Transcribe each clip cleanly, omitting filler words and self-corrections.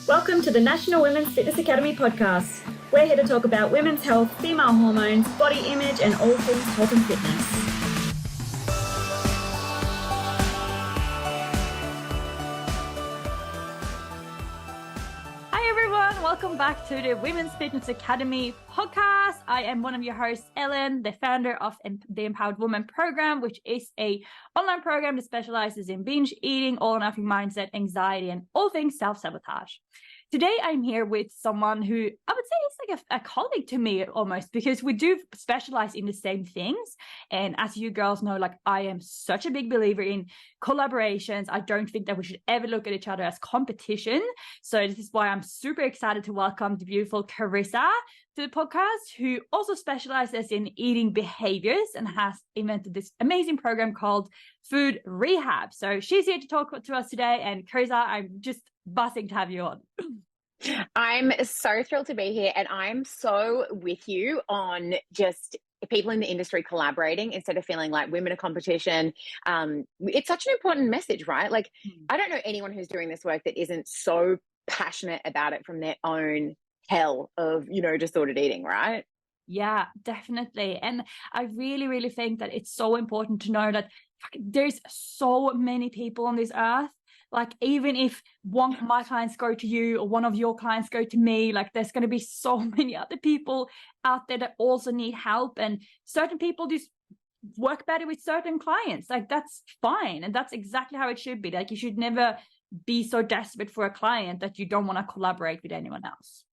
Welcome to the National Women's Fitness Academy podcast. We're here to talk about women's health, female hormones, body image, and all things health and fitness. Hi everyone, welcome back to the Women's Fitness Academy podcast. I am one of your hosts, Elin, the founder of the Empowered Woman program, which is a online program that specializes in binge eating, all or nothing mindset, anxiety, and all things self-sabotage. Today, I'm here with someone who I would say is like a colleague to me almost, because we do specialize in the same things. And as you girls know, like I am such a big believer in collaborations. I don't think that we should ever look at each other as competition. So this is why I'm super excited to welcome the beautiful Karissa to the podcast, who also specializes in eating behaviors and has invented this amazing program called Food Rehab. So she's here to talk to us today. And Karissa, I'm just buzzing to have you on. I'm so thrilled to be here, and I'm so with you on just people in the industry collaborating instead of feeling like women are competition. It's such an important message, right? Like, I don't know anyone who's doing this work that isn't so passionate about it from their own hell of, disordered eating, right? Yeah, definitely. And I really, really think that it's so important to know that there's so many people on this earth. Like, even if one of my clients go to you or one of your clients go to me, like there's going to be so many other people out there that also need help. And certain people just work better with certain clients. Like, that's fine. And that's exactly how it should be. Like, you should never be so desperate for a client that you don't want to collaborate with anyone else.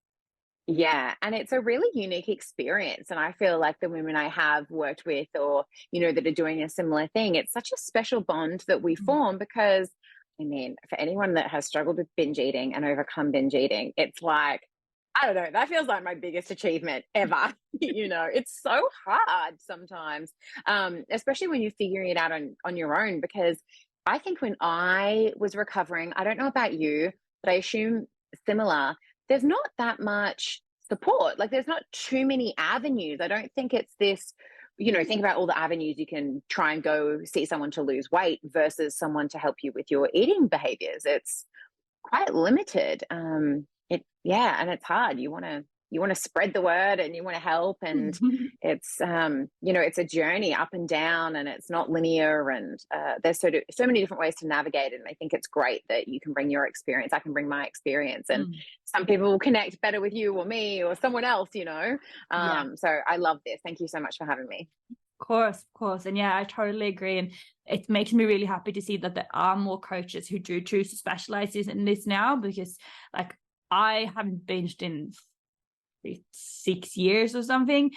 Yeah, and it's a really unique experience. And I feel like the women I have worked with or, that are doing a similar thing, it's such a special bond that we form because, for anyone that has struggled with binge eating and overcome binge eating, it's like, I don't know, that feels like my biggest achievement ever. It's so hard sometimes, especially when you're figuring it out on your own, because I think when I was recovering, I don't know about you, but I assume similar, there's not that much support. Like, there's not too many avenues. I don't think it's this, think about all the avenues you can try and go see someone to lose weight versus someone to help you with your eating behaviors. It's quite limited. And it's hard. You want to spread the word and you want to help. And it's, it's a journey up and down, and it's not linear. And there's so many different ways to navigate it. And I think it's great that you can bring your experience. I can bring my experience, and some people will connect better with you or me or someone else, So I love this. Thank you so much for having me. Of course. And yeah, I totally agree. And it makes me really happy to see that there are more coaches who do choose to specialize in this now, because like I haven't binged in 6 years or something.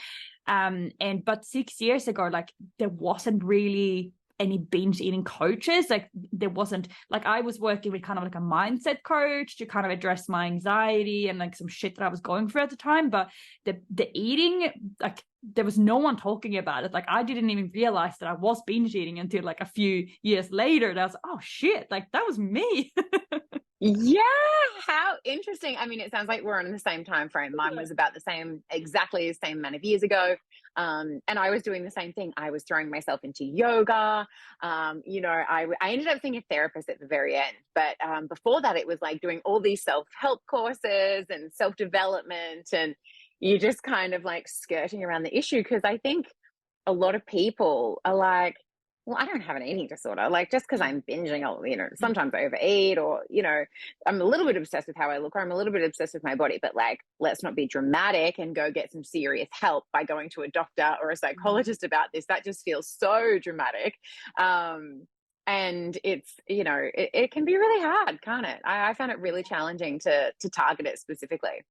But 6 years ago, like there wasn't really any binge eating coaches. Like there wasn't, like I was working with kind of like a mindset coach to kind of address my anxiety and like some shit that I was going through at the time. But the eating, like there was no one talking about it. Like I didn't even realize that I was binge eating until like a few years later. And I was like, oh shit, like that was me. Yeah, how interesting. It sounds like we're on the same time frame. Mine was about exactly the same amount of years ago. And I was doing the same thing. I was throwing myself into yoga. I ended up seeing a therapist at the very end. But before that, it was like doing all these self-help courses and self-development. And you just kind of like skirting around the issue, because I think a lot of people are like, well, I don't have an eating disorder. Like, just because I'm binging, I'll, sometimes I overeat, or, I'm a little bit obsessed with how I look, or I'm a little bit obsessed with my body, but like, let's not be dramatic and go get some serious help by going to a doctor or a psychologist about this. That just feels so dramatic. And it's, it can be really hard, can't it? I found it really challenging to target it specifically.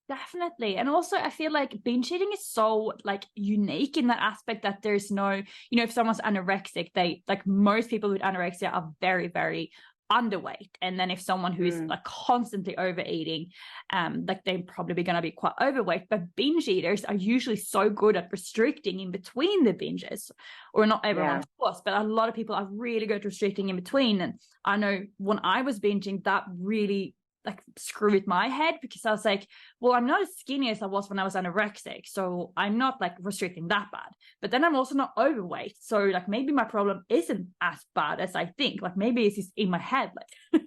Definitely. And also I feel like binge eating is so like unique in that aspect that there's no, if someone's anorexic, they like most people with anorexia are very, very underweight. And then if someone who is like constantly overeating, like they're probably going to be quite overweight. But binge eaters are usually so good at restricting in between the binges, or not everyone, of course, but a lot of people are really good at restricting in between. And I know when I was binging, that really like screw with my head, because I was like, well, I'm not as skinny as I was when I was anorexic, so I'm not like restricting that bad, but then I'm also not overweight, so like maybe my problem isn't as bad as I think. Like maybe it's just in my head. Like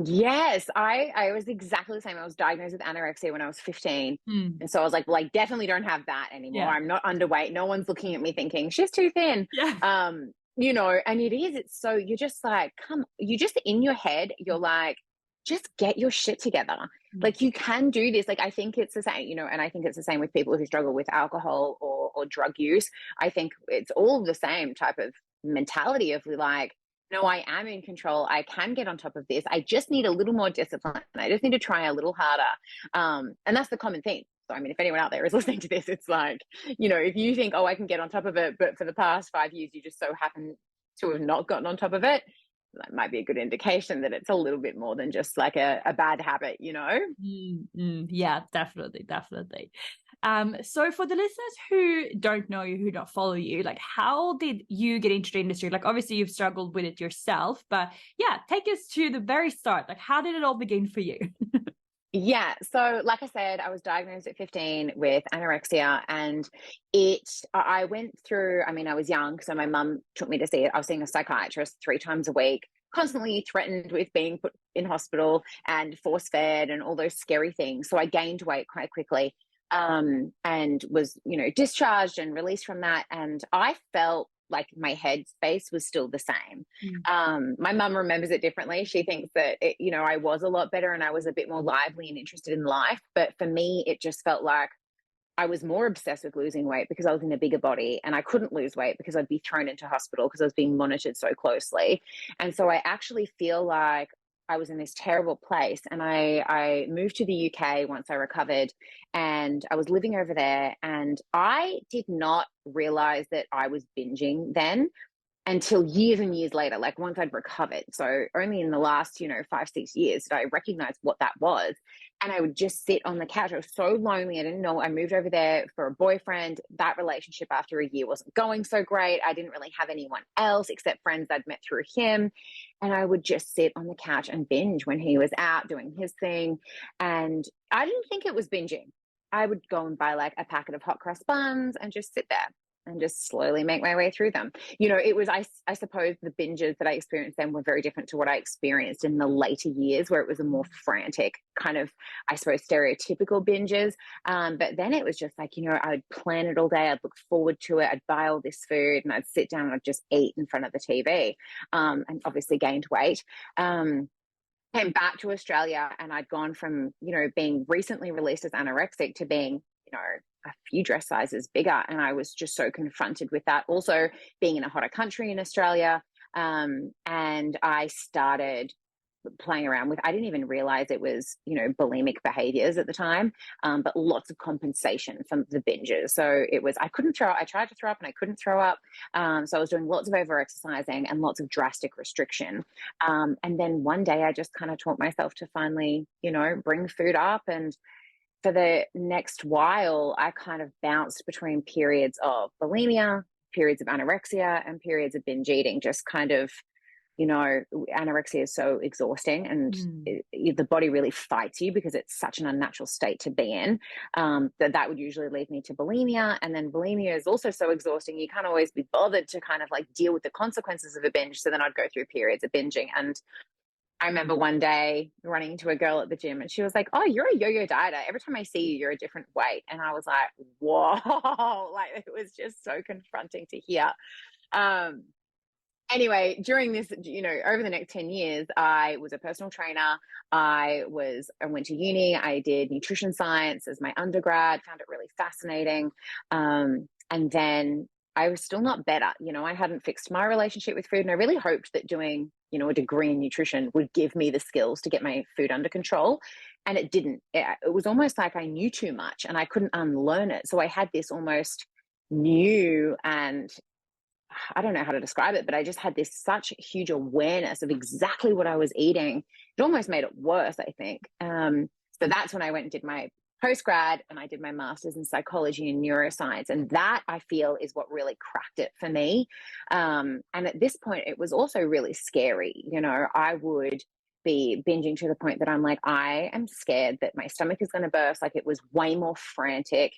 Yes, I was exactly the same. I was diagnosed with anorexia when I was 15. Mm. And so I was like, well, I definitely don't have that anymore. Yeah. I'm not underweight. No one's looking at me thinking she's too thin. Yeah. And it's so you're just like, you just in your head, you're like, just get your shit together. Mm. Like you can do this. Like I think it's the same, and I think it's the same with people who struggle with alcohol or drug use. I think it's all the same type of mentality of like, no, I am in control. I can get on top of this. I just need a little more discipline. I just need to try a little harder. And that's the common theme. So, I mean, if anyone out there is listening to this, it's like, if you think, oh, I can get on top of it, but for the past 5 years, you just so happen to have not gotten on top of it, that might be a good indication that it's a little bit more than just like a bad habit. Yeah, definitely, definitely. So for the listeners who don't know you, who don't follow you, like how did you get into the industry? Like obviously you've struggled with it yourself, but yeah, take us to the very start. Like how did it all begin for you? Yeah. So, like I said, I was diagnosed at 15 with anorexia, and I went through, I mean, I was young, so my mum took me to see it. I was seeing a psychiatrist 3 times a week, constantly threatened with being put in hospital and force fed and all those scary things. So, I gained weight quite quickly, and was, discharged and released from that. And I felt like my head space was still the same. My mum remembers it differently. She thinks that I was a lot better and I was a bit more lively and interested in life. But for me, it just felt like I was more obsessed with losing weight because I was in a bigger body, and I couldn't lose weight because I'd be thrown into hospital because I was being monitored so closely. And so I actually feel like I was in this terrible place. And I moved to the UK once I recovered, and I was living over there, and I did not realize that I was binging then until years and years later, like once I'd recovered. So only in the last, 5, 6 years did I recognize what that was. And I would just sit on the couch. I was so lonely. I didn't know. I moved over there for a boyfriend. That relationship after a year wasn't going so great. I didn't really have anyone else except friends I'd met through him. And I would just sit on the couch and binge when he was out doing his thing. And I didn't think it was binging. I would go and buy like a packet of hot cross buns and just sit there and just slowly make my way through them. It was, I suppose the binges that I experienced then were very different to what I experienced in the later years, where it was a more frantic kind of, I suppose, stereotypical binges. But then it was just like, I would plan it all day. I'd look forward to it. I'd buy all this food and I'd sit down and I'd just eat in front of the TV, and obviously gained weight. Came back to Australia, and I'd gone from, being recently released as anorexic to being, a few dress sizes bigger. And I was just so confronted with that. Also being in a hotter country in Australia. And I started playing around with, I didn't even realize it was, bulimic behaviors at the time, but lots of compensation from the binges. So it was, I tried to throw up and I couldn't throw up. So I was doing lots of over exercising and lots of drastic restriction. And then one day I just kind of taught myself to finally, bring food up. And for the next while, I kind of bounced between periods of bulimia, periods of anorexia, and periods of binge eating. Just kind of, anorexia is so exhausting, and the body really fights you because it's such an unnatural state to be in, that would usually lead me to bulimia. And then bulimia is also so exhausting, you can't always be bothered to kind of like deal with the consequences of a binge. So then I'd go through periods of binging. And I remember one day running into a girl at the gym, and she was like, "Oh, you're a yo-yo dieter. Every time I see you, you're a different weight." And I was like, whoa, like it was just so confronting to hear. Anyway, during this, over the next 10 years, I was a personal trainer. I went to uni. I did nutrition science as my undergrad, found it really fascinating. And then I was still not better. I hadn't fixed my relationship with food, and I really hoped that doing, a degree in nutrition would give me the skills to get my food under control. And it didn't. It was almost like I knew too much and I couldn't unlearn it. So I had this almost new, and I don't know how to describe it, but I just had this such huge awareness of exactly what I was eating. It almost made it worse, I think. So that's when I went and did my post-grad, and I did my master's in psychology and neuroscience. And that, I feel, is what really cracked it for me. And at this point, it was also really scary. I would be binging to the point that I'm like, I am scared that my stomach is going to burst. Like, it was way more frantic.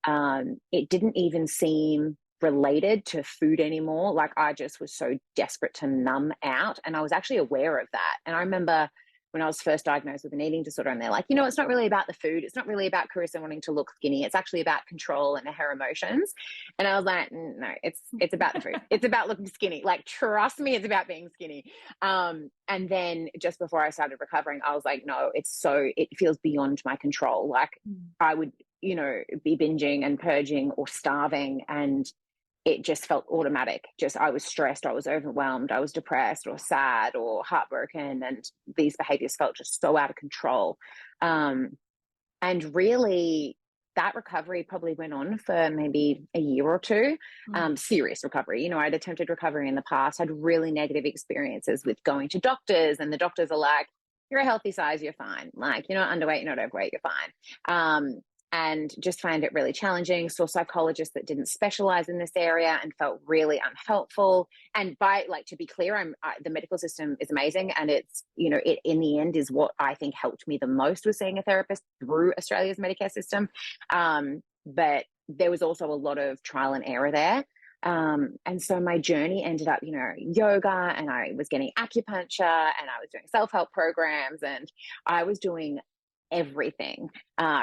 It didn't even seem related to food anymore. Like, I just was so desperate to numb out. And I was actually aware of that. And I remember when I was first diagnosed with an eating disorder, and they're like, you know, it's not really about the food. It's not really about Karissa wanting to look skinny. It's actually about control and her emotions. And I was like, no, it's about the food. It's about looking skinny. Like, trust me, it's about being skinny. And then just before I started recovering, I was like, no, it feels beyond my control. Like I would, you know, be binging and purging or starving, and it just felt automatic. Just, I was stressed, I was overwhelmed, I was depressed or sad or heartbroken, and these behaviors felt just so out of control. And really, that recovery probably went on for maybe a year or two. Serious recovery. You know, I'd attempted recovery in the past, had really negative experiences with going to doctors, and the doctors are like, you're a healthy size, you're fine. Like, you're not underweight, you're not overweight, you're fine. And just find it really challenging. Saw psychologists that didn't specialize in this area and felt really unhelpful. And to be clear, the medical system is amazing. And it's, you know, it in the end is what I think helped me the most, was seeing a therapist through Australia's Medicare system. But there was also a lot of trial and error there. And so my journey ended up, you know, yoga, and I was getting acupuncture, and I was doing self-help programs, and I was doing everything,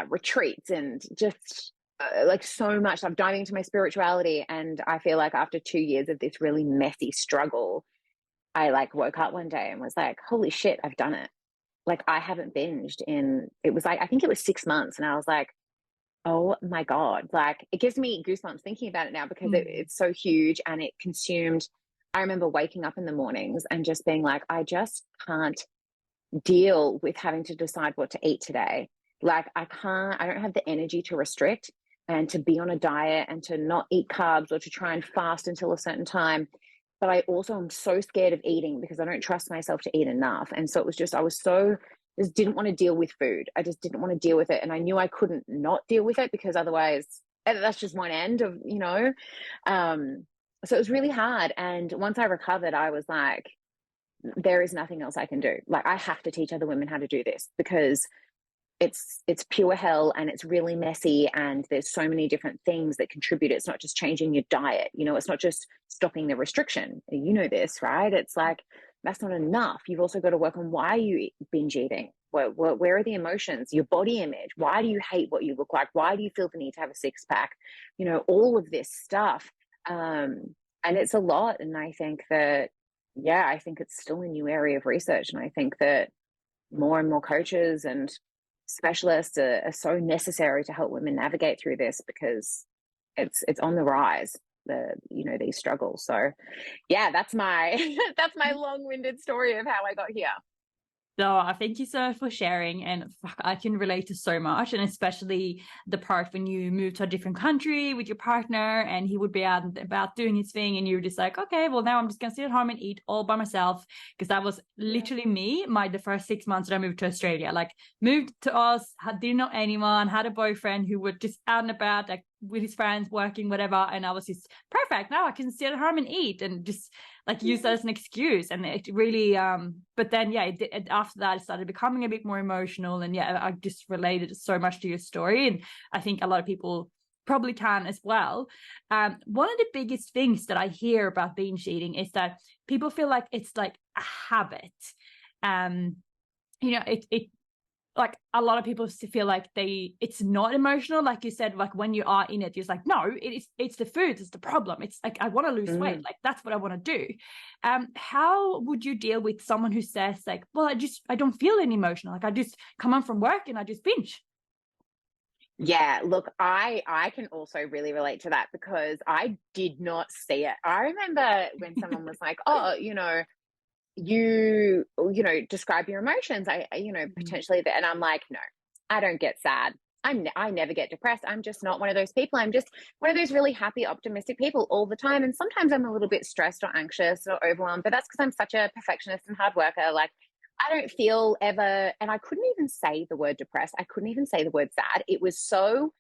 retreats, and just like so much stuff, diving into my spirituality. And I feel like after 2 years of this really messy struggle, I like woke up one day and was like, holy shit, I've done it. Like, I haven't binged it was like, I think it was 6 months. And I was like, oh my God, like, it gives me goosebumps thinking about it now, because it's so huge, and it consumed. I remember waking up in the mornings and just being like, I just can't deal with having to decide what to eat today. Like, I don't have the energy to restrict and to be on a diet and to not eat carbs or to try and fast until a certain time. But I also am so scared of eating because I don't trust myself to eat enough. And so it was just, just didn't want to deal with food. I just didn't want to deal with it. And I knew I couldn't not deal with it, because otherwise that's just one end of, you know. So it was really hard. And once I recovered, I was like, there is nothing else I can do. Like, I have to teach other women how to do this, because it's pure hell, and it's really messy, and there's so many different things that contribute. It's not just changing your diet, you know, it's not just stopping the restriction. You know this, right? It's like, that's not enough. You've also got to work on why you binge eating. Where are the emotions? Your body image. Why do you hate what you look like? Why do you feel the need to have a six pack? You know, all of this stuff. And it's a lot. And I think that, yeah, I think it's still a new area of research. And I think that more and more coaches and specialists are so necessary to help women navigate through this, because it's on the rise, these struggles. So yeah, that's my long-winded story of how I got here. So thank you so much for sharing, and I can relate to so much, and especially the part when you move to a different country with your partner and he would be out and about doing his thing, and you're just like, okay, well, now I'm just gonna sit at home and eat all by myself, because that was literally me the first 6 months that I moved to Australia. Like, moved to Oz, didn't know anyone, had a boyfriend who would just out and about, like with his friends, working, whatever, and I was just perfect. Now I can sit at home and eat, and just like use that as an excuse. And it really but then after that it started becoming a bit more emotional, and I just related so much to your story, and I think a lot of people probably can as well. One of the biggest things that I hear about binge eating is that people feel like it's like a habit. It like, a lot of people feel like it's not emotional, like you said. Like, when you are in it, you're like, no, it's the food, it's the problem. It's like, I want to lose weight, like that's what I want to do. How would you deal with someone who says like, well, I don't feel any emotional, like I just come home from work and I just binge? Yeah, look, I can also really relate to that, because I did not see it. I remember when someone was like, oh, you describe your emotions, potentially, and I'm like, no, I don't get sad, I never get depressed, I'm just not one of those people. I'm just one of those really happy, optimistic people all the time. And sometimes I'm a little bit stressed or anxious or overwhelmed, but that's because I'm such a perfectionist and hard worker. Like, I don't feel ever, and I couldn't even say the word depressed, I couldn't even say the word sad. It was so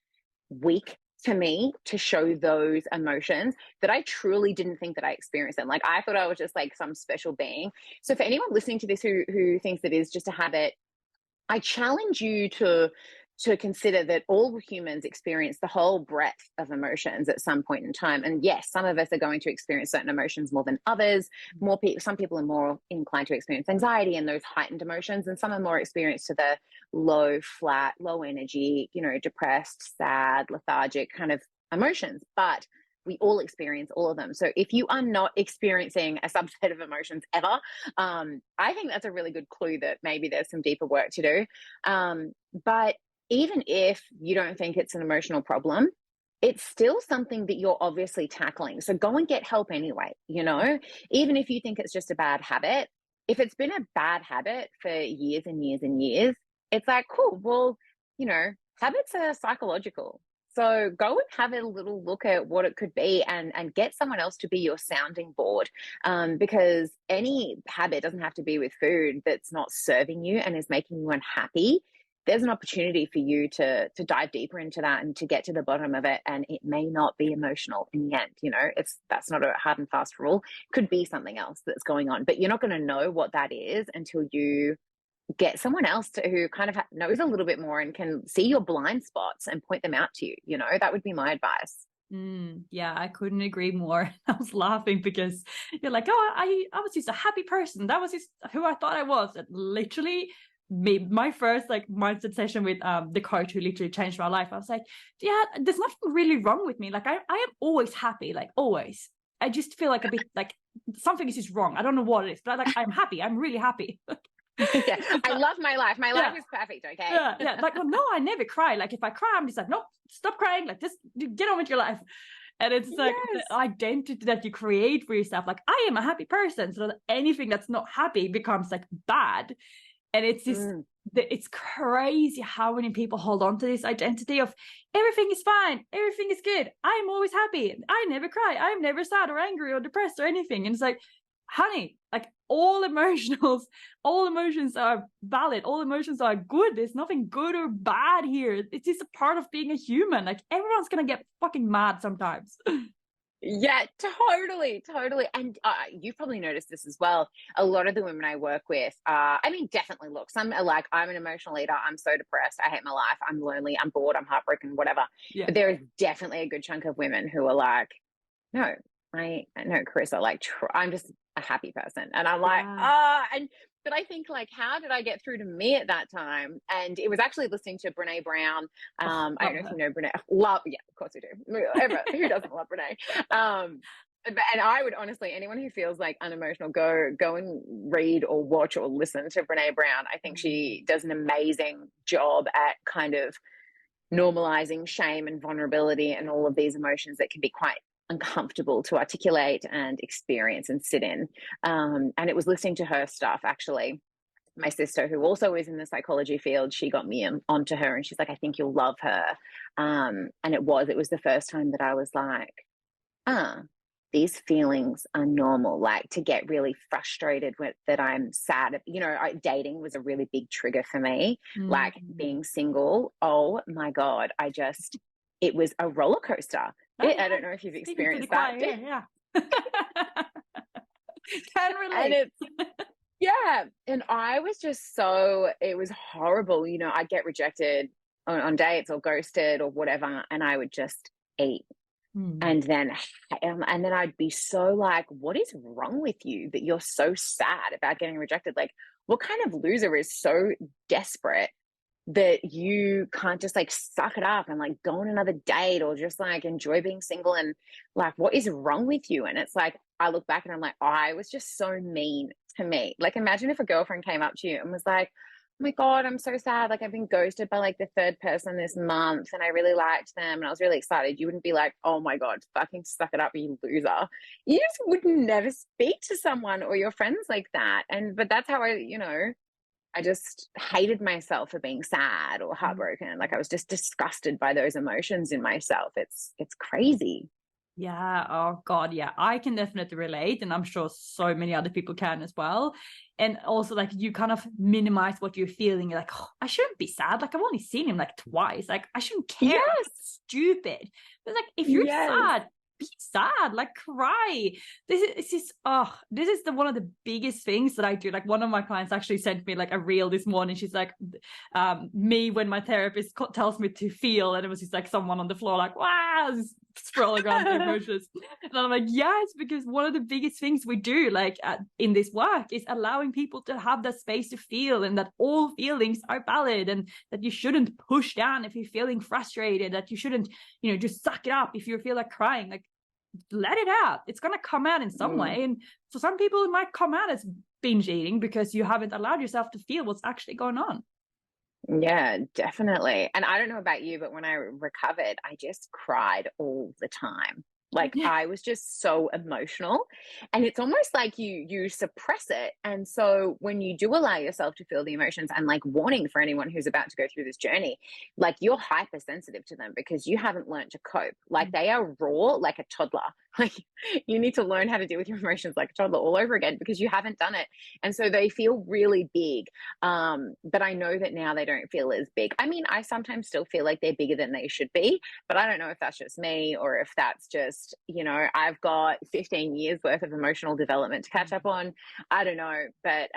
weak to me to show those emotions that I truly didn't think that I experienced them. Like, I thought I was just like some special being. So for anyone listening to this who thinks it is just a habit, I challenge you to to consider that all humans experience the whole breadth of emotions at some point in time. And yes, some of us are going to experience certain emotions more than others. Some people are more inclined to experience anxiety and those heightened emotions, and some are more experienced to the low, flat, low energy, depressed, sad, lethargic kind of emotions. But we all experience all of them. So if you are not experiencing a subset of emotions ever, I think that's a really good clue that maybe there's some deeper work to do. But even if you don't think it's an emotional problem, it's still something that you're obviously tackling. So go and get help anyway, even if you think it's just a bad habit. If it's been a bad habit for years and years and years, it's like, cool, well, habits are psychological. So go and have a little look at what it could be and get someone else to be your sounding board, because any habit doesn't have to be with food that's not serving you and is making you unhappy. There's an opportunity for you to dive deeper into that and to get to the bottom of it. And it may not be emotional in the end. That's not a hard and fast rule. It could be something else that's going on, but you're not going to know what that is until you get someone else who kind of knows a little bit more and can see your blind spots and point them out to you. That would be my advice. Yeah, I couldn't agree more. I was laughing because you're like, oh, I was just a happy person. That was just who I thought I was. And literally my first mindset session with the coach who literally changed my life, I was like, yeah, there's nothing really wrong with me. Like I am always happy, like always. I just feel like a bit like something is just wrong. I don't know what it is, but I'm happy. I'm really happy. Yeah, I love my life. My life is perfect. Okay. Yeah. Like, well, no, I never cry. Like if I cry, I'm just like, no, stop crying. Like just get on with your life. And it's like the identity that you create for yourself. Like I am a happy person. So that anything that's not happy becomes like bad. And it's just, it's crazy how many people hold on to this identity of everything is fine. Everything is good. I'm always happy. I never cry. I'm never sad or angry or depressed or anything. And it's like, honey, like all emotions are valid. All emotions are good. There's nothing good or bad here. It's just a part of being a human. Like everyone's going to get fucking mad sometimes. Yeah, totally. And you've probably noticed this as well. A lot of the women I work with, definitely look, some are like, I'm an emotional eater. I'm so depressed. I hate my life. I'm lonely. I'm bored. I'm heartbroken, whatever. Yeah. But there is definitely a good chunk of women who are like, no, Karissa, like I'm just a happy person. And I'm like, but I think like, how did I get through to me at that time? And it was actually listening to Brene Brown. I don't know if you know Brene. Yeah, of course we do. Who doesn't love Brene? And I would honestly, anyone who feels like unemotional, go and read or watch or listen to Brene Brown. I think she does an amazing job at kind of normalizing shame and vulnerability and all of these emotions that can be quite uncomfortable to articulate and experience and sit in. And it was listening to her stuff, actually. My sister, who also is in the psychology field, she got me onto her and she's like, I think you'll love her. And it was the first time that I was like, these feelings are normal. Like to get really frustrated with that I'm sad. Dating was a really big trigger for me. Like being single. Oh my God. It was a roller coaster. I don't know if you've experienced that. Yeah. Can relate. And I was just it was horrible. I'd get rejected on dates or ghosted or whatever, and I would just eat. And then I'd be so like, what is wrong with you that you're so sad about getting rejected? Like, what kind of loser is so desperate that you can't just like suck it up and like go on another date or just like enjoy being single? And like, what is wrong with you? And it's like, I look back and I'm like, I was just so mean to me. Like, imagine if a girlfriend came up to you and was like, oh my God, I'm so sad. Like I've been ghosted by like the third person this month and I really liked them and I was really excited. You wouldn't be like, oh my God, fucking suck it up, you loser. You just would never speak to someone or your friends like that. But that's how I just hated myself for being sad or heartbroken. Like I was just disgusted by those emotions in myself. It's crazy. Yeah. Oh God. Yeah. I can definitely relate. And I'm sure so many other people can as well. And also like you kind of minimize what you're feeling. You're like, oh, I shouldn't be sad. Like I've only seen him like twice. Like I shouldn't care. Yes. Stupid. But like if you're sad, be sad, like cry. This is one of the biggest things that I do. Like one of my clients actually sent me like a reel this morning. She's like, me when my therapist tells me to feel, and it was just like someone on the floor like, wow, scrolling around the emotions. And I'm like, yes, because one of the biggest things we do like in this work is allowing people to have that space to feel, and that all feelings are valid, and that you shouldn't push down if you're feeling frustrated, that you shouldn't, you know, just suck it up if you feel like crying. Like, let it out. It's going to come out in some way. And for some people, it might come out as binge eating because you haven't allowed yourself to feel what's actually going on. Yeah, definitely. And I don't know about you, but when I recovered, I just cried all the time. Like I was just so emotional, and it's almost like you suppress it. And so when you do allow yourself to feel the emotions, and like warning for anyone who's about to go through this journey, like you're hypersensitive to them because you haven't learned to cope. Like they are raw, like a toddler. Like you need to learn how to deal with your emotions like a toddler all over again because you haven't done it. And so they feel really big. But I know that now they don't feel as big. I mean, I sometimes still feel like they're bigger than they should be, but I don't know if that's just me or if that's just, you know, I've got 15 years worth of emotional development to catch up on. I don't know, but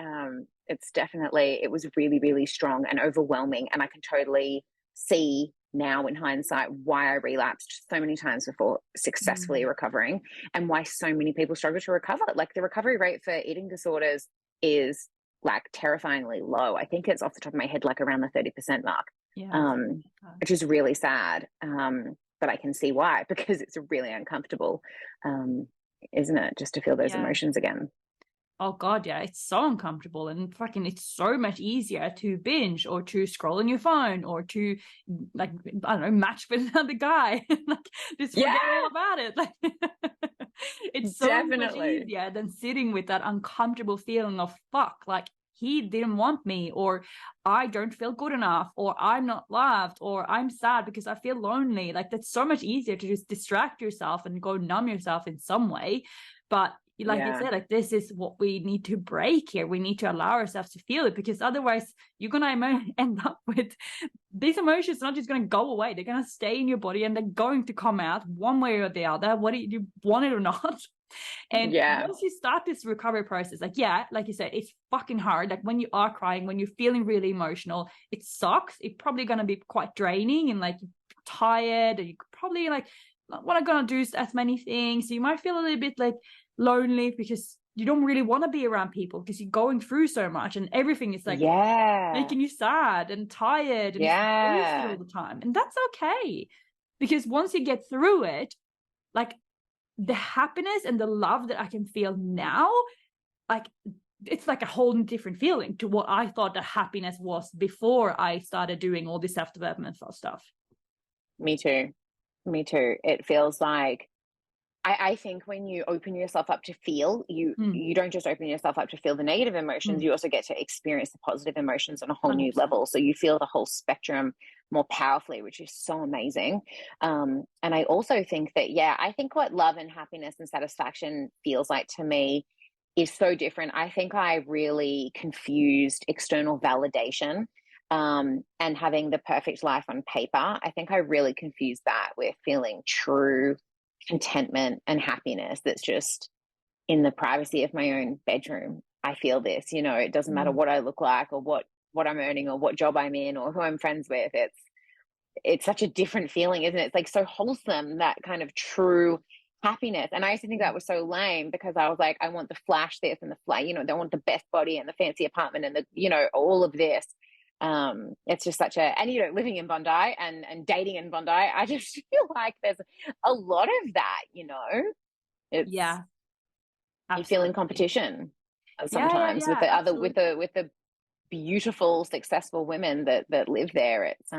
it was really, really strong and overwhelming. And I can totally see now in hindsight why I relapsed so many times before successfully recovering, and why so many people struggle to recover. Like the recovery rate for eating disorders is like terrifyingly low. I think it's off the top of my head like around the 30% mark, which is really sad. But I can see why, because it's really uncomfortable, isn't it, just to feel those emotions again. Oh God, yeah, it's so uncomfortable, and fucking it's so much easier to binge or to scroll on your phone or to like, I don't know, match with another guy. Like just forget all about it. Like it's so much easier than sitting with that uncomfortable feeling of fuck, like he didn't want me, or I don't feel good enough, or I'm not loved, or I'm sad because I feel lonely. Like that's so much easier to just distract yourself and go numb yourself in some way. But like you said, like this is what we need to break here. We need to allow ourselves to feel it, because otherwise you're gonna end up with these emotions not just gonna go away. They're gonna stay in your body and they're going to come out one way or the other, whether you want it or not. And once you start this recovery process, like you said, it's fucking hard. Like when you are crying, when you're feeling really emotional, it sucks. It's probably gonna be quite draining, and like tired, and you probably like not want to gonna do as many things. So you might feel a little bit like lonely because you don't really want to be around people because you're going through so much, and everything is like making you sad and tired and exhausted all the time. And that's okay, because once you get through it, like the happiness and the love that I can feel now, like it's like a whole different feeling to what I thought that happiness was before I started doing all this self-development stuff. Me too. It feels like I think when you open yourself up to feel, you don't just open yourself up to feel the negative emotions, you also get to experience the positive emotions on a whole 100%. New level. So you feel the whole spectrum more powerfully, which is so amazing. And I also think that, I think what love and happiness and satisfaction feels like to me is so different. I think I really confused external validation and having the perfect life on paper. I think I really confused that with feeling true contentment and happiness that's just in the privacy of my own bedroom. I feel this, you know, it doesn't matter what I look like or what I'm earning or what job I'm in or who I'm friends with. It's such a different feeling, isn't it? It's like so wholesome, that kind of true happiness. And I used to think that was so lame, because I was like, I want the flash this and the flash, you know, they want the best body and the fancy apartment and the, you know, all of this. It's just such and you know, living in Bondi and dating in Bondi, I just feel like there's a lot of that, you know. It's you feel in competition sometimes with the other with the beautiful, successful women that live there. It's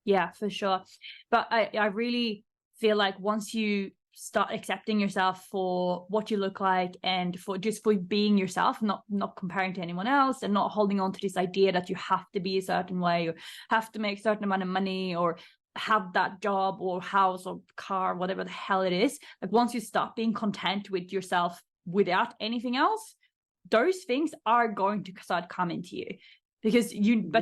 yeah, for sure. But I really feel like once you start accepting yourself for what you look like, and for being yourself, not comparing to anyone else, and not holding on to this idea that you have to be a certain way or have to make a certain amount of money or have that job or house or car, whatever the hell it is. Like once you stop being content with yourself without anything else, those things are going to start coming to you, because you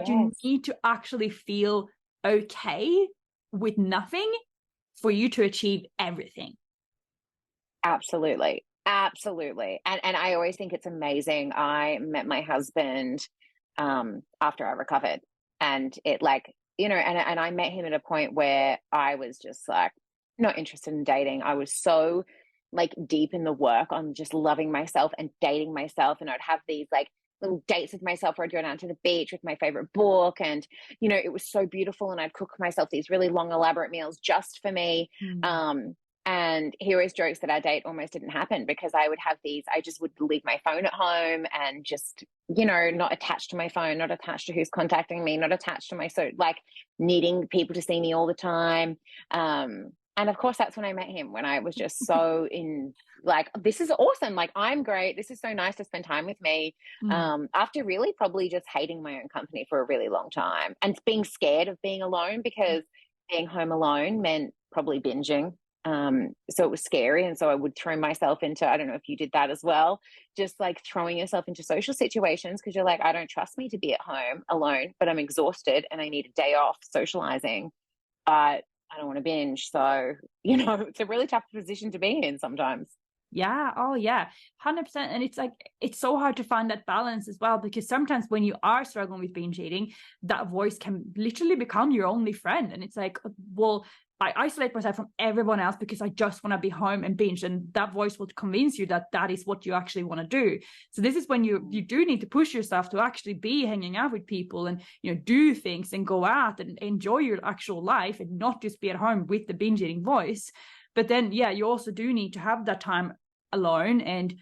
need to actually feel okay with nothing for you to achieve everything. Absolutely. Absolutely. And I always think it's amazing. I met my husband after I recovered, and it like, you know, and I met him at a point where I was just like not interested in dating. I was so like deep in the work on just loving myself and dating myself. And I'd have these like little dates with myself where I'd go down to the beach with my favorite book. And, you know, it was so beautiful. And I'd cook myself these really long, elaborate meals just for me. And he always jokes that our date almost didn't happen because I would have these, I just would leave my phone at home and just, you know, not attached to my phone, not attached to who's contacting me, not attached to my, so like needing people to see me all the time. And of course, that's when I met him, when I was just so in like, this is awesome. Like, I'm great. This is so nice to spend time with me. After really probably just hating my own company for a really long time and being scared of being alone, because being home alone meant probably binging. So it was scary. And so I would throw myself into, I don't know if you did that as well, just like throwing yourself into social situations because you're like, I don't trust me to be at home alone, but I'm exhausted and I need a day off socializing. But I don't want to binge. So, you know, it's a really tough position to be in sometimes. Yeah. Oh, yeah. 100%. And it's like, it's so hard to find that balance as well, because sometimes when you are struggling with binge eating, that voice can literally become your only friend. And it's like, well, I isolate myself from everyone else because I just want to be home and binge. And that voice will convince you that that is what you actually want to do. So this is when you do need to push yourself to actually be hanging out with people and, you know, do things and go out and enjoy your actual life and not just be at home with the binge eating voice. But then, yeah, you also do need to have that time alone and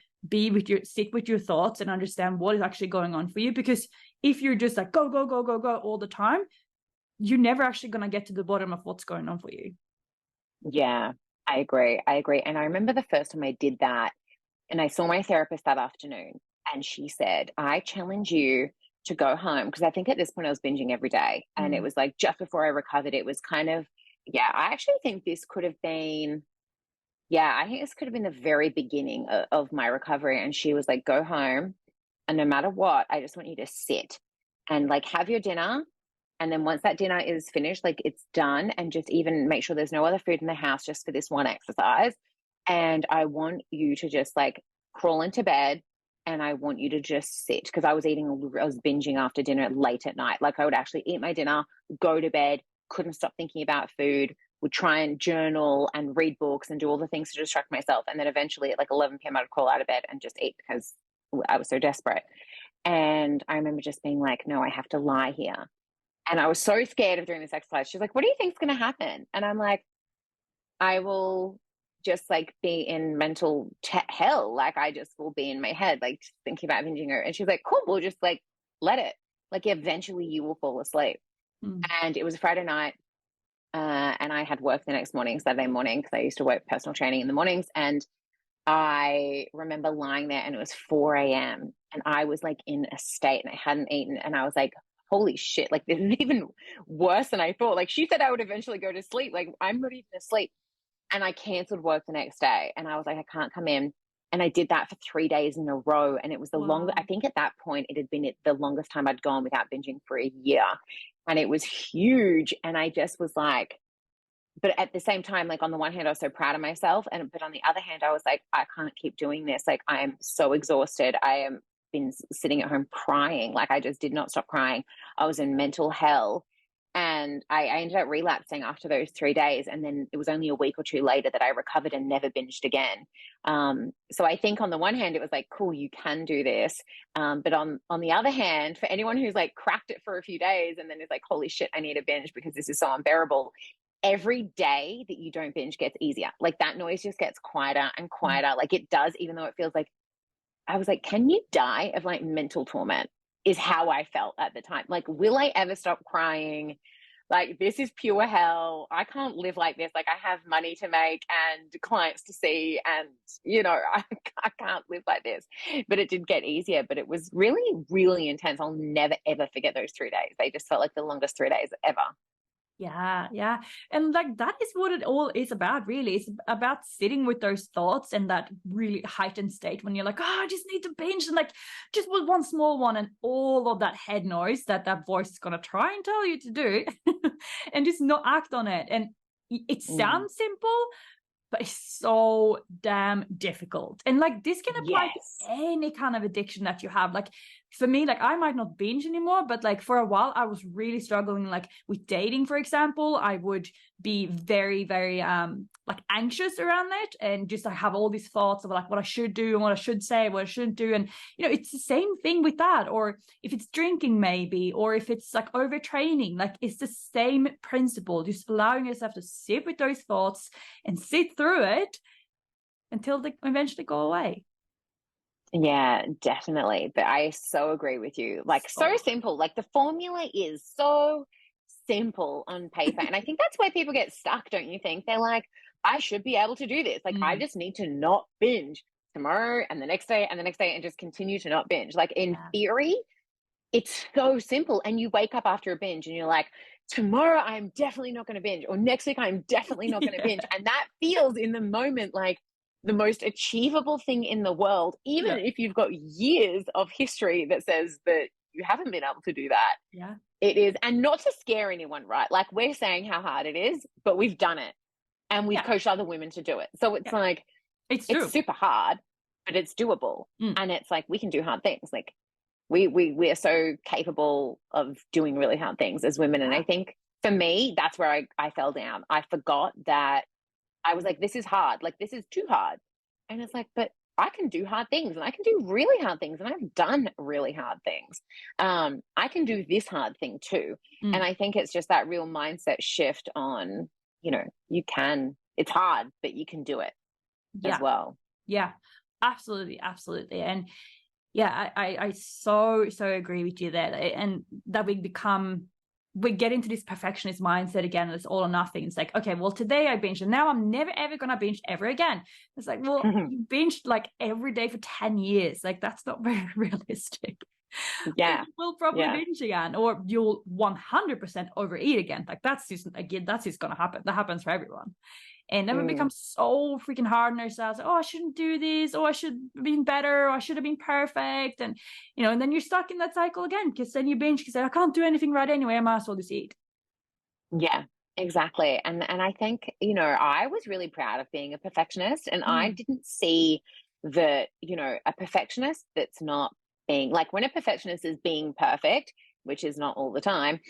sit with your thoughts and understand what is actually going on for you. Because if you're just like, go, go, go, go, go all the time, you're never actually going to get to the bottom of what's going on for you. Yeah, I agree. I agree. And I remember the first time I did that, and I saw my therapist that afternoon, and she said, I challenge you to go home. Because I think at this point I was binging every day. And it was like just before I recovered, it was kind of, I actually think this could have been, I think this could have been the very beginning of my recovery. And she was like, go home. And no matter what, I just want you to sit and like have your dinner. And then once that dinner is finished, like it's done, and just even make sure there's no other food in the house just for this one exercise. And I want you to just like crawl into bed, and I want you to just sit, because I was binging after dinner late at night. Like I would actually eat my dinner, go to bed, couldn't stop thinking about food, would try and journal and read books and do all the things to distract myself. And then eventually at like 11 p.m. I'd crawl out of bed and just eat because I was so desperate. And I remember just being like, no, I have to lie here. And I was so scared of doing this exercise. She's like, what do you think is going to happen? And I'm like, I will just like be in mental hell. Like I just will be in my head, like thinking about binging her. And she's like, cool, we'll just like let it. Like eventually you will fall asleep. And it was a Friday night. And I had work the next morning, Saturday morning, because I used to work personal training in the mornings. And I remember lying there, and it was 4 a.m. and I was like in a state, and I hadn't eaten. And I was like, holy shit, like this is even worse than I thought. Like she said I would eventually go to sleep. Like I'm not even asleep. And I canceled work the next day. And I was like, I can't come in. And I did that for 3 days in a row. And it was the longest, I think at that point it had been the longest time I'd gone without binging for a year. And it was huge. And I just was like, but at the same time, like on the one hand, I was so proud of myself. But on the other hand, I was like, I can't keep doing this. Like I am so exhausted. I am been sitting at home crying. Like I just did not stop crying. I was in mental hell. And I ended up relapsing after those 3 days. And then it was only a week or two later that I recovered and never binged again. So I think on the one hand, it was like, cool, you can do this. But on the other hand, for anyone who's like cracked it for a few days and then is like, holy shit, I need a binge because this is so unbearable. Every day that you don't binge gets easier. Like that noise just gets quieter and quieter. Like it does, even though it feels like, I was like, can you die of like mental torment? Is how I felt at the time. Like, will I ever stop crying? Like, this is pure hell. I can't live like this. Like, I have money to make and clients to see, and, you know, I can't live like this. But it did get easier, but it was really, really intense. I'll never, ever forget those 3 days. They just felt like the longest 3 days ever. Yeah. And like that is what it all is about, really. It's about sitting with those thoughts and that really heightened state when you're like, oh, I just need to binge, and like just with one small one, and all of that head noise that voice is gonna try and tell you to do and just not act on it. And it sounds simple, but it's so damn difficult. And like this can apply to any kind of addiction that you have. Like for me, like I might not binge anymore, but like for a while I was really struggling, like with dating, for example. I would be very, very like anxious around it, and just I have all these thoughts of like what I should do and what I should say, what I shouldn't do. And it's the same thing with that. Or if it's drinking, maybe, or if it's like overtraining, like it's the same principle, just allowing yourself to sit with those thoughts and sit through it until they eventually go away. Yeah, definitely. But I so agree with you. Like so simple. Like the formula is so simple on paper. And I think that's where people get stuck, don't you think? They're like, I should be able to do this. Like I just need to not binge tomorrow and the next day and the next day and just continue to not binge. Like in theory, it's so simple. And you wake up after a binge and you're like, tomorrow I'm definitely not going to binge, or next week I'm definitely not going to binge. And that feels in the moment like the most achievable thing in the world, even if you've got years of history that says that you haven't been able to do that. Yeah, it is. And not to scare anyone, right? Like we're saying how hard it is, but we've done it and we've coached other women to do it. So it's like, it's super hard, but it's doable. And it's like, we can do hard things. Like we are so capable of doing really hard things as women. And I think for me, that's where I fell down. I forgot that I was like, this is hard. Like, this is too hard. And it's like, but I can do hard things, and I can do really hard things, and I've done really hard things. I can do this hard thing too. And I think it's just that real mindset shift on, you can, it's hard, but you can do it as well. Yeah, absolutely. And yeah, I so agree with you there. And that we get into this perfectionist mindset again, and it's all or nothing. It's like, okay, well, today I binged, and now I'm never ever gonna binge ever again. It's like, well, you binged like every day for 10 years. Like that's not very realistic. Yeah, you'll probably binge again, or you'll 100% overeat again. Like that's just gonna happen. That happens for everyone. And then we become so freaking hard on ourselves. Oh, I shouldn't do this. Oh, I should have been better. Or I should have been perfect. And, and then you're stuck in that cycle again, because then you binge because I can't do anything right anyway. I might as well just eat. Yeah, exactly. And I think, I was really proud of being a perfectionist, and I didn't see that, a perfectionist that's not being like, when a perfectionist is being perfect, which is not all the time,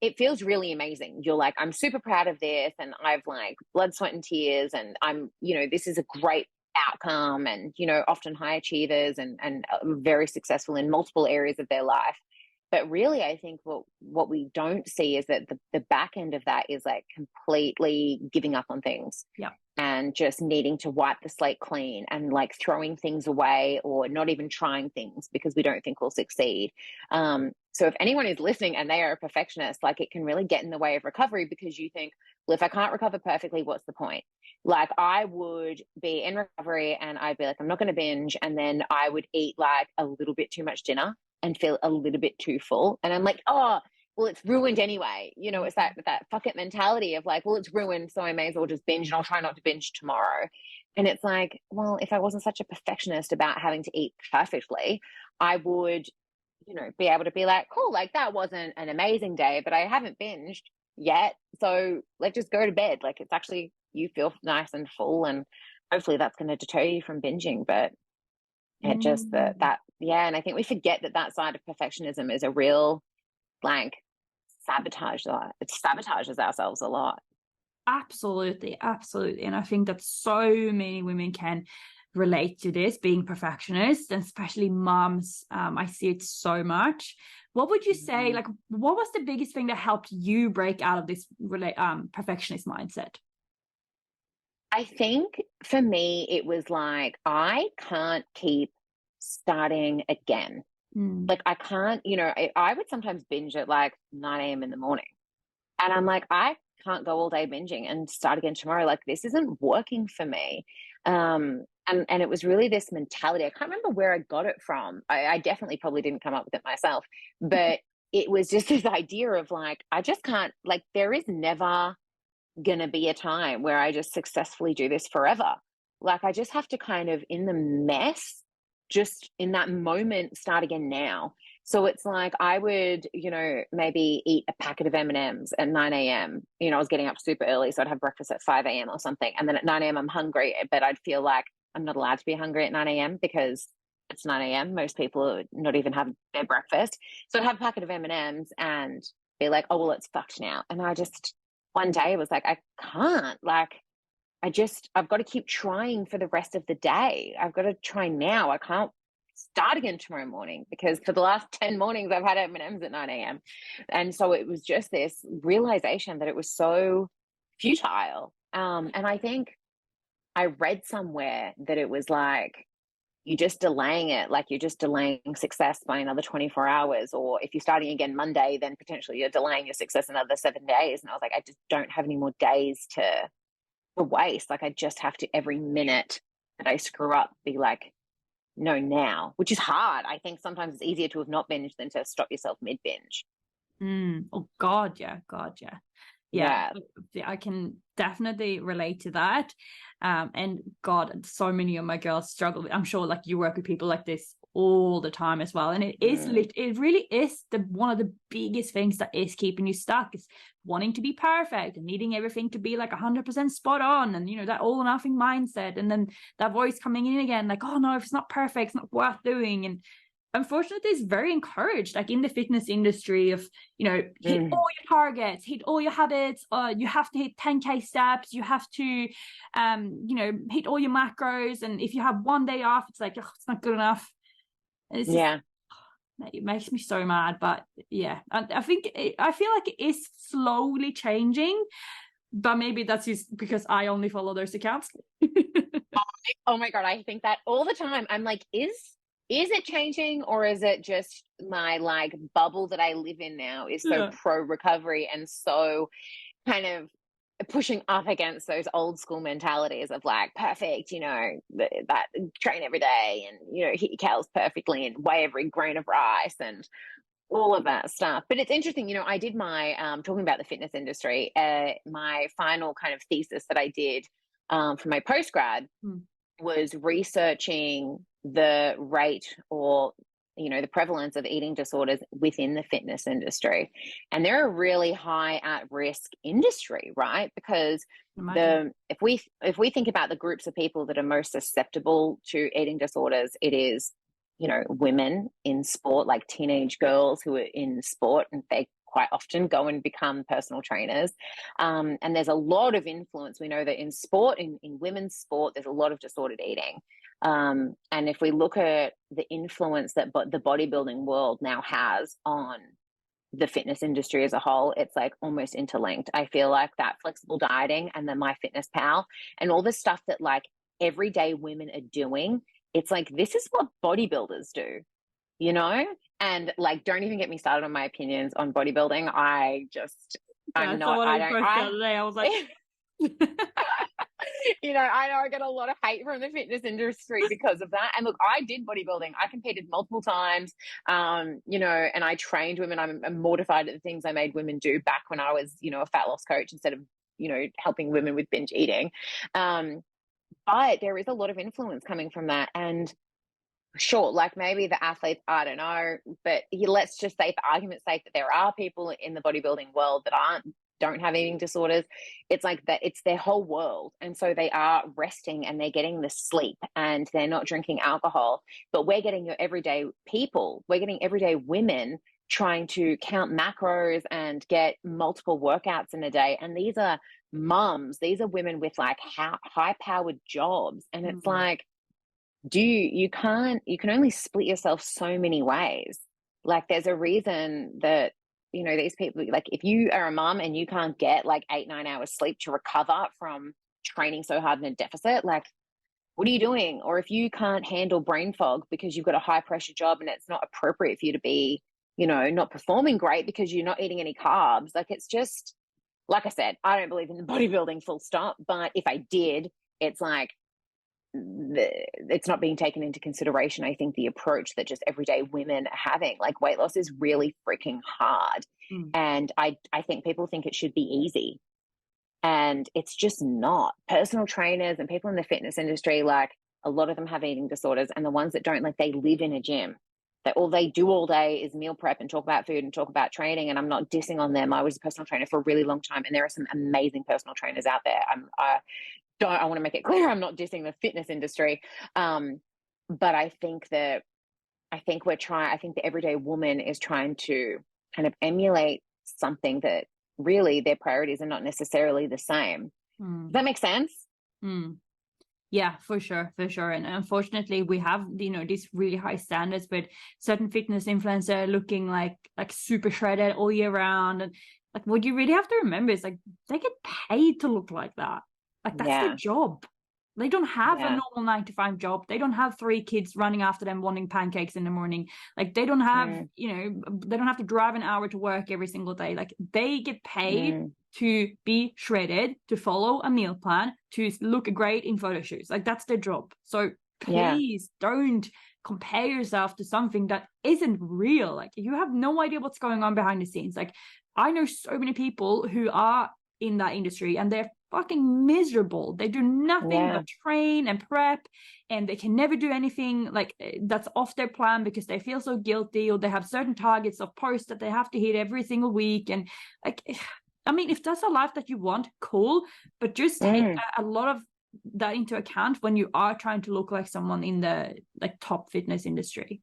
it feels really amazing. You're like, I'm super proud of this, and I've like blood, sweat and tears, and I'm, this is a great outcome, and, often high achievers and very successful in multiple areas of their life. But really, I think what we don't see is that the back end of that is like completely giving up on things. Yeah. And just needing to wipe the slate clean, and like throwing things away, or not even trying things because we don't think we'll succeed. So if anyone is listening and they are a perfectionist, like it can really get in the way of recovery, because you think, well, if I can't recover perfectly, what's the point? Like I would be in recovery and I'd be like, I'm not going to binge. And then I would eat like a little bit too much dinner and feel a little bit too full. And I'm like, oh, well, it's ruined anyway. It's that fuck it mentality of like, well, it's ruined, so I may as well just binge, and I'll try not to binge tomorrow. And it's like, well, if I wasn't such a perfectionist about having to eat perfectly, I would, be able to be like, cool, like that wasn't an amazing day, but I haven't binged yet. So let's just go to bed. Like it's actually, you feel nice and full, and hopefully that's going to deter you from binging. But it just that, and I think we forget that side of perfectionism is a real like sabotage that. It sabotages ourselves a lot. Absolutely. And I think that so many women can relate to this, being perfectionists, and especially moms. I see it so much. What would you say, like, what was the biggest thing that helped you break out of this perfectionist mindset? I think for me, it was like, I can't keep starting again. Like I can't, I would sometimes binge at like 9 a.m. in the morning, and I'm like, I can't go all day binging and start again tomorrow. Like this isn't working for me. And it was really this mentality. I can't remember where I got it from. I definitely probably didn't come up with it myself, but it was just this idea of like, I just can't, like, there is never going to be a time where I just successfully do this forever. Like, I just have to kind of, in the mess, just in that moment, start again now. So it's like I would, maybe eat a packet of M&Ms at 9 a.m. I was getting up super early, so I'd have breakfast at 5 a.m. or something. And then at 9 a.m. I'm hungry, but I'd feel like I'm not allowed to be hungry at 9 a.m. because it's 9 a.m. Most people are not even have their breakfast. So I'd have a packet of M&Ms and be like, oh, well, it's fucked now. And I just, one day was like, I can't, like, I've got to keep trying for the rest of the day. I've got to try now. I can't start again tomorrow morning because for the last 10 mornings I've had M&Ms at 9 a.m. And so it was just this realization that it was so futile. And I think I read somewhere that it was like, you're just delaying it, like you're just delaying success by another 24 hours. Or if you're starting again Monday, then potentially you're delaying your success another 7 days. And I was like, I just don't have any more days to waste. Like, I just have to, every minute that I screw up, be like, no, now, which is hard. I think sometimes it's easier to have not binged than to stop yourself mid binge. Oh God, yeah. Yeah, I can definitely relate to that. And God, so many of my girls struggle. I'm sure like you work with people like this all the time as well. And it is, it really is one of the biggest things that is keeping you stuck, is wanting to be perfect and needing everything to be like 100% spot on. And, that all or nothing mindset. And then that voice coming in again, like, oh no, if it's not perfect, it's not worth doing. And unfortunately, it's very encouraged, like in the fitness industry, of hit all your targets, hit all your habits, you have to hit 10k steps, you have to hit all your macros, and if you have one day off, it's like, oh, it's not good enough. And it's just, it makes me so mad. But yeah, I think I feel like it is slowly changing, but maybe that's just because I only follow those accounts. Oh my God, I think that all the time. I'm like, is it changing, or is it just my like bubble that I live in now is so pro recovery and so kind of pushing up against those old school mentalities of like perfect, that train every day and, hit your calories perfectly and weigh every grain of rice and all of that stuff. But it's interesting, I did my, talking about the fitness industry, my final kind of thesis that I did for my postgrad was researching the rate or the prevalence of eating disorders within the fitness industry. And they're a really high at risk industry, right? Because if we think about the groups of people that are most susceptible to eating disorders, it is women in sport, like teenage girls who are in sport, and they quite often go and become personal trainers. And there's a lot of influence. We know that in sport, in women's sport, there's a lot of disordered eating. And if we look at the influence that the bodybuilding world now has on the fitness industry as a whole, it's like almost interlinked. I feel like that flexible dieting and then MyFitnessPal and all the stuff that like everyday women are doing, it's like, this is what bodybuilders do, and like, don't even get me started on my opinions on bodybuilding. I was like, I know I get a lot of hate from the fitness industry because of that. And look, I did bodybuilding. I competed multiple times, and I trained women. I'm mortified at the things I made women do back when I was, a fat loss coach instead of, helping women with binge eating. But there is a lot of influence coming from that. And sure, like maybe the athletes, I don't know, but let's just say for argument's sake that there are people in the bodybuilding world that don't have eating disorders. It's like that, it's their whole world. And so they are resting and they're getting the sleep and they're not drinking alcohol. But we're getting your everyday people, we're getting everyday women trying to count macros and get multiple workouts in a day. And these are mums, these are women with like high powered jobs. And it's like, you can only split yourself so many ways. Like there's a reason that, these people, like if you are a mom and you can't get like 8-9 hours sleep to recover from training so hard in a deficit, like what are you doing? Or if you can't handle brain fog because you've got a high pressure job and it's not appropriate for you to be, not performing great because you're not eating any carbs. Like it's just, like I said, I don't believe in the bodybuilding full stop, but if I did, it's like, it's not being taken into consideration. I think the approach that just everyday women are having, like weight loss is really freaking hard. And I think people think it should be easy. And it's just not. Personal trainers and people in the fitness industry, like a lot of them have eating disorders, and the ones that don't, like they live in a gym. That all they do all day is meal prep and talk about food and talk about training. And I'm not dissing on them. I was a personal trainer for a really long time, and there are some amazing personal trainers out there. I want to make it clear, I'm not dissing the fitness industry. But I think the everyday woman is trying to kind of emulate something that really their priorities are not necessarily the same. Does that make sense? Yeah, for sure. And unfortunately, we have, these really high standards, but certain fitness influencers looking like super shredded all year round. And like, what you really have to remember is like, they get paid to look like that. Like, that's their job. They don't have a normal 9-to-5 job. They don't have 3 kids running after them wanting pancakes in the morning. Like, they don't have, they don't have to drive an hour to work every single day. Like, they get paid to be shredded, to follow a meal plan, to look great in photo shoots. Like, that's their job. So please don't compare yourself to something that isn't real. Like, you have no idea what's going on behind the scenes. Like, I know so many people who are in that industry and they're fucking miserable. They do nothing but train and prep, and they can never do anything like that's off their plan because they feel so guilty, or they have certain targets of posts that they have to hit every single week. And like, I mean, if that's a life that you want, cool, but just take a lot of that into account when you are trying to look like someone in the like top fitness industry.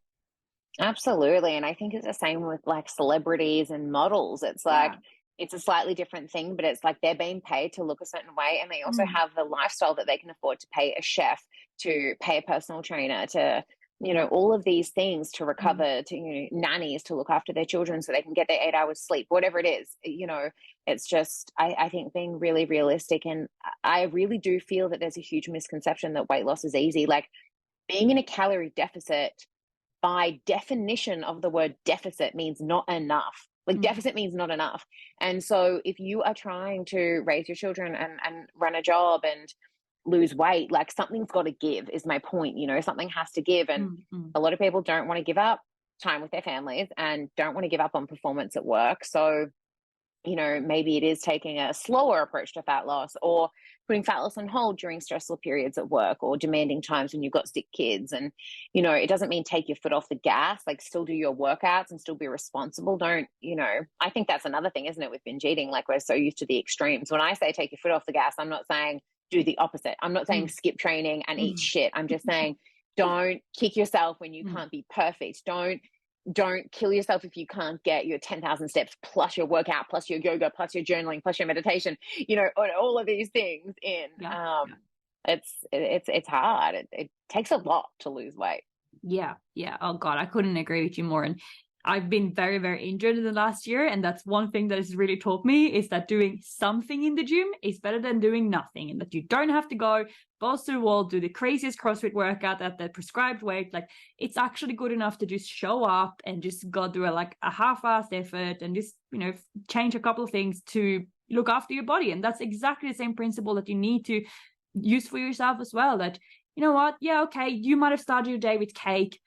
Absolutely. And I think it's the same with like celebrities and models. It's like it's a slightly different thing, but it's like they're being paid to look a certain way, and they also have the lifestyle that they can afford to pay a chef, to pay a personal trainer, to all of these things, to recover, to nannies to look after their children so they can get their 8 hours sleep, whatever it is. It's just I think being really realistic. And I really do feel that there's a huge misconception that weight loss is easy. Like, being in a calorie deficit, by definition of the word deficit, means not enough. Like, deficit means not enough. And so if you are trying to raise your children and run a job and lose weight, like, something's got to give, is my point. Something has to give. And a lot of people don't want to give up time with their families and don't want to give up on performance at work. So, maybe it is taking a slower approach to fat loss, or putting fat loss on hold during stressful periods at work, or demanding times when you've got sick kids. And, it doesn't mean take your foot off the gas, like still do your workouts and still be responsible. Don't, I think that's another thing, isn't it, with binge eating? Like, we're so used to the extremes. When I say take your foot off the gas, I'm not saying do the opposite. I'm not saying skip training and eat shit. I'm just saying don't kick yourself when you can't be perfect. Don't kill yourself if you can't get your 10,000 steps plus your workout plus your yoga plus your journaling plus your meditation, all of these things in. It's hard. It takes a lot to lose weight. Yeah. Oh God, I couldn't agree with you more. And I've been very, very injured in the last year. And that's one thing that has really taught me, is that doing something in the gym is better than doing nothing. And that you don't have to go balls to the wall, do the craziest CrossFit workout at the prescribed weight. Like, it's actually good enough to just show up and just go do a half-assed effort and just, change a couple of things to look after your body. And that's exactly the same principle that you need to use for yourself as well. That, you know what? Yeah, okay, you might have started your day with cake.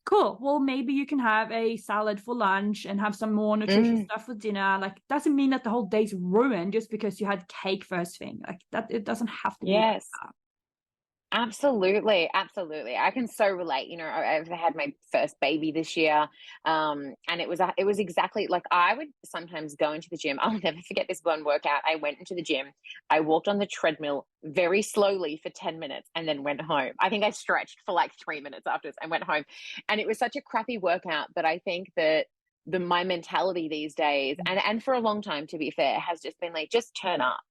Cool. Well, maybe you can have a salad for lunch and have some more nutritious stuff for dinner. Like, doesn't mean that the whole day's ruined just because you had cake first thing. Like, that, it doesn't have to be like that. Absolutely. I can so relate. I've had my first baby this year, and it was exactly like, I would sometimes go into the gym. I'll never forget this one workout. I went into the gym, I walked on the treadmill very slowly for 10 minutes and then went home. I think I stretched for like 3 minutes afterwards and went home. And it was such a crappy workout. But I think that my mentality these days, and for a long time, to be fair, has just been like, just turn up.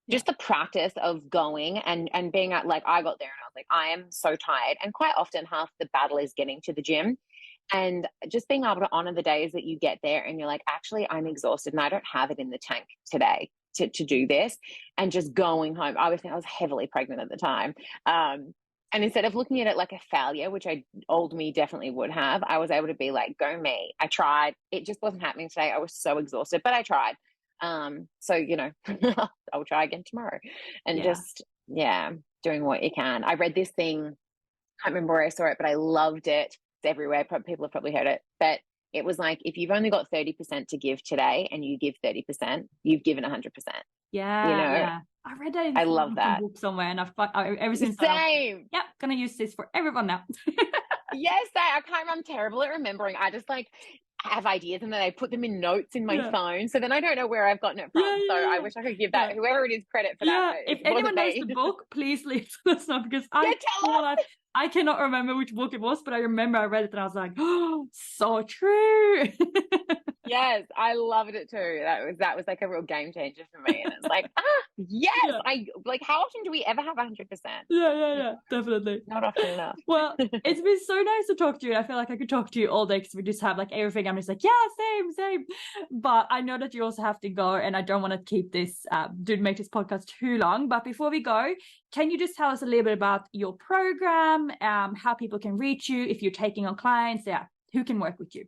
Just the practice of going and being like, I got there and I was like, I am so tired. And quite often half the battle is getting to the gym, and just being able to honor the days that you get there and you're like, actually, I'm exhausted and I don't have it in the tank today to do this, and just going home. I was heavily pregnant at the time. And instead of looking at it like a failure, which old me definitely would have, I was able to be like, go me. I tried. It just wasn't happening today. I was so exhausted, but I tried. So I'll try again tomorrow, and just doing what you can. I read this thing, can't remember where I saw it, but I loved it. It's everywhere. People have probably heard it, but it was like, if you've only got 30% to give today and you give 30%, you've given 100%. Yeah, you know, yeah. I read that in I love some that. book somewhere, and ever since Same. yeah, gonna use this for everyone now. Yes, I can't remember. I'm terrible at remembering. I just like have ideas and then I put them in notes in my phone. So then I don't know where I've gotten it from. So I wish I could give that whoever it is credit for that. If anyone knows the book, please let us know, because I cannot remember which book it was, but I remember I read it and I was like, oh, so true. Yes, I loved it too. That was like a real game changer for me. And it's like, yes, I like, how often do we ever have 100%? Yeah, definitely. Not often enough. Well, it's been so nice to talk to you. I feel like I could talk to you all day because we just have like everything. I'm just like, yeah, same. But I know that you also have to go, and I don't want to keep this, make this podcast too long. But before we go, can you just tell us a little bit about your program, how people can reach you if you're taking on clients? Yeah, who can work with you?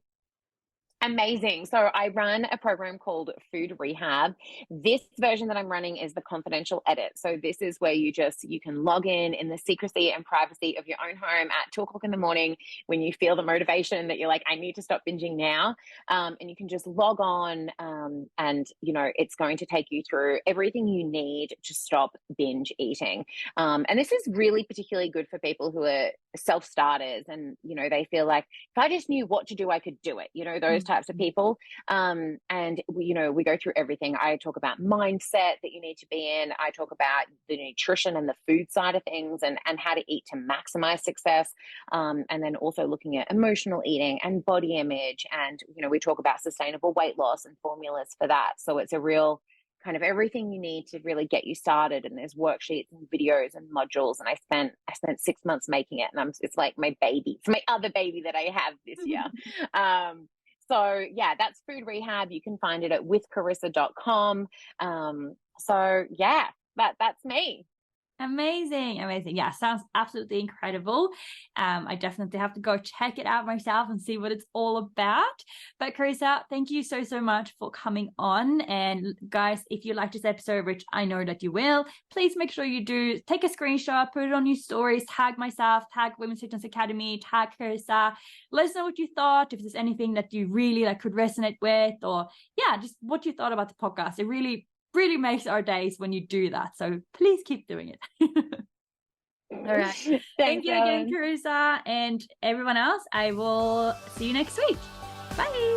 Amazing. So I run a program called Food Rehab. This version that I'm running is the confidential edit. So this is where you can log in the secrecy and privacy of your own home at 2:00 in the morning when you feel the motivation that you're like, I need to stop binging now. And you can just log on and, it's going to take you through everything you need to stop binge eating. And this is really particularly good for people who are self-starters and, they feel like, if I just knew what to do, I could do it, those types of people. And we go through everything. I talk about mindset that you need to be in. I talk about the nutrition and the food side of things and how to eat to maximize success. And then also looking at emotional eating and body image. And, we talk about sustainable weight loss and formulas for that. So it's a real kind of everything you need to really get you started. And there's worksheets and videos and modules. And I spent 6 months making it. And it's like my baby. It's my other baby that I have this year. So yeah, that's Food Rehab. You can find it at withkarissa.com. So yeah, that's me. Amazing. Yeah, sounds absolutely incredible. I definitely have to go check it out myself and see what it's all about. But Karissa, thank you so much for coming on. And guys, if you like this episode, which I know that you will, please make sure you do take a screenshot, put it on your stories, tag myself, tag Women's Fitness Academy, tag Karissa. Let us know what you thought, if there's anything that you really could resonate with, or just what you thought about the podcast. It really makes our days when you do that. So please keep doing it. All right. Thank you again, Karissa, and everyone else. I will see you next week. Bye.